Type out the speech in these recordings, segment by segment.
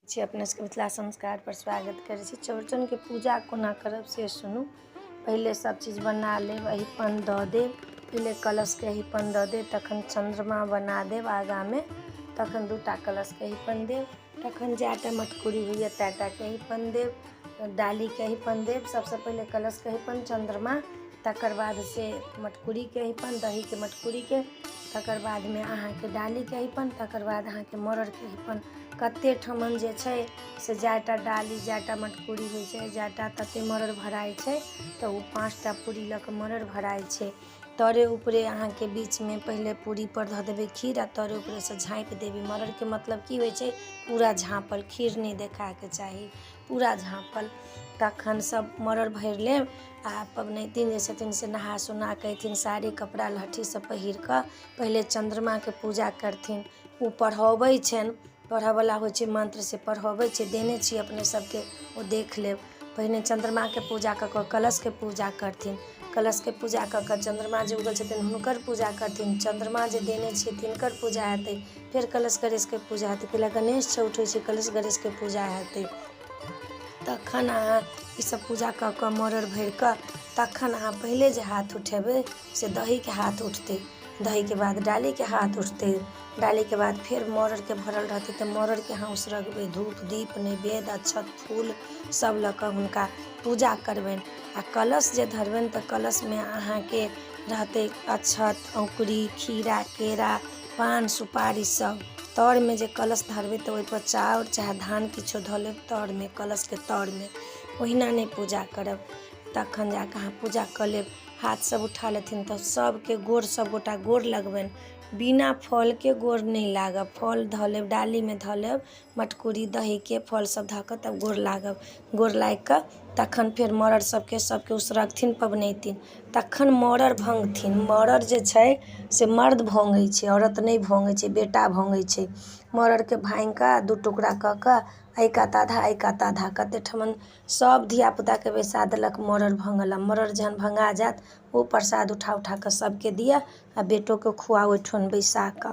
अपने सबके मिथिला संस्कार पर स्वागत करै छी। चौड़चन के पूजा कोना करब से सुनू। पहले सब चीज बना लेब, अहिपन दऽ देब, पहले कलश के अहिपन दऽ देब, तखन चंद्रमा बना देब आगा में, तखन दूटा कलश के अहिपन देब, तखन जैटा मटकुरी होइए तैटा के अहिपन देब, डाली के अहिपन देब। सबसे पहले कलश के अहिपन, चंद्रमा, तकर बाद से मटकुरी के अहिपन, दही के मटकुरी के, तकर बाद में अहाँ के डाली के अहिपन, तकर बाद अहाँ के मरड़ के अहिपन। कते ठमन जे छै से जैटा डाली जैटा मटकुरी होइ छै, जैटा तते मरड़ भराइ छै, तऽ उ 5टा पूरी लऽ कऽ मरड़ भराइ छै। तरे ऊपरे अहाँ के बीच में पहले पूरी पर धऽ देबै खीर, आ तरे ऊपरे से झाँपि देबै। मरड़ के मतलब की होइ छै? पूरा झाँपल, खीर नहीं देखा के चाही, पूरा झाँपल। तखन सब मरड़ भरि लेब, आ पबनैतिन जे छथिन से नहा सोना के अयथिन, साड़ी कपड़ा लहठी सब पहिर कऽ पहले चंद्रमा के पूजा करथिन। उ पढ़बै छनि, पढ़ऽवला होइ छै मंत्र से पढ़बै छै, देने छी अपने सबके, ओ देख लेब। पहिने चंद्रमा के पूजा कऽ कऽ कलश के पूजा करथिन, कलश के पूजा कऽ कऽ चंद्रमा जे उगल छथिन हुनकर पूजा करथिन, चंद्रमा जे देने छियै तिनकर पूजा हेतै। फेर कलश गणेश के पूजा हेतै, पहिले गणेश चौठ होइ छै, कलश गणेश के पूजा हेतै। तखन अहाँ ई सब पूजा कऽ कऽ मरड़ भरि कऽ, तखन अहाँ पहले जे हाथ उठेबै से दही के हाथ उठतै, दही के बाद डाली के हाथ उठतै, डाली के बाद फिर मरड़ के भरल रहतै तऽ मरड़ के अहाँ उसरगबै, धूप दीप नैवेद्य अक्षत फूल सब लऽ कऽ हुनका पूजा करबनि। आ कलश जे धरबनि तऽ कलश में अहाँ के रहतै अक्षत, औंकुरी, खीरा, केरा, पान सुपारी सब। तर में जे कलश धरबै तऽ ओहि पर चाउर चाहे धान किछो धऽ लेब तर में, कलश के तर में, ओहिना नहीं पूजा करब। तखन जाकऽ अहाँ पूजा कऽ लेब। हाथ सब उठा लेथिन तऽ सबके गोर, सब गोटा गोर लगबनि, बिना फल के गोर नहीं लागब। फल धऽ लेब, डाली में धऽ लेब मटकुरी दही के, फल सब धऽ कऽ तब गोर लागब। गोर लागि कऽ तखन फेर मरड़ सबके उसरगथिन पबनैतिन, तखन मरड़ भंगथिन। मरड़ जे छै से मर्द भंगै छै, औरत नहीं भंगै छै, बेटा भंगै छै। मरड़ के भांगि कऽ 2 टुकड़ा कऽ कऽ एहि कात आधा एहि कात आधा, कते ठमन सब धिया पुता के बैसा देलक मरड़ भंगल। आ मरड़ जहन भंगा जायत ओ प्रसाद उठा उठा कऽ सबके दिअ, आ बेटो के खुआउ ओहिठाम बैसा कऽ।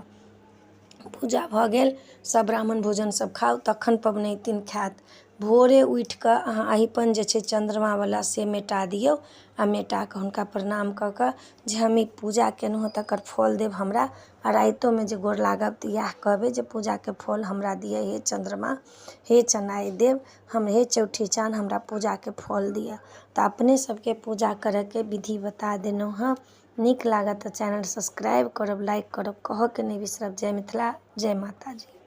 पूजा भऽ गेल, सब ब्राह्मण भोजन सब खाउ, तखन पबनैतिन खायत। भोरे उठि कऽ अहाँ अहिपन जे छै चंद्रमा वाला से मेटा दियौ, आ मेटा कऽ हुनका प्रणाम कऽ कऽ जे हम ई पूजा केलहुँ हँ तकर फल देब हमरा। आ राइतो में जे गोर लागब तऽ इएह कहबै जे पूजा के फल हमरा दिअ हे चंद्रमा, हे चनाय देव, हम हे चौठी चान हमरा पूजा के फल दिअ। तऽ अपने सबके पूजा करऽ के विधि बता देलहुँ हँ। नीक लागत तऽ चैनल सब्सक्राइब करब, लाइक करब, कहऽ के नहीं बिसरब। जय मिथिला, जय माता जी।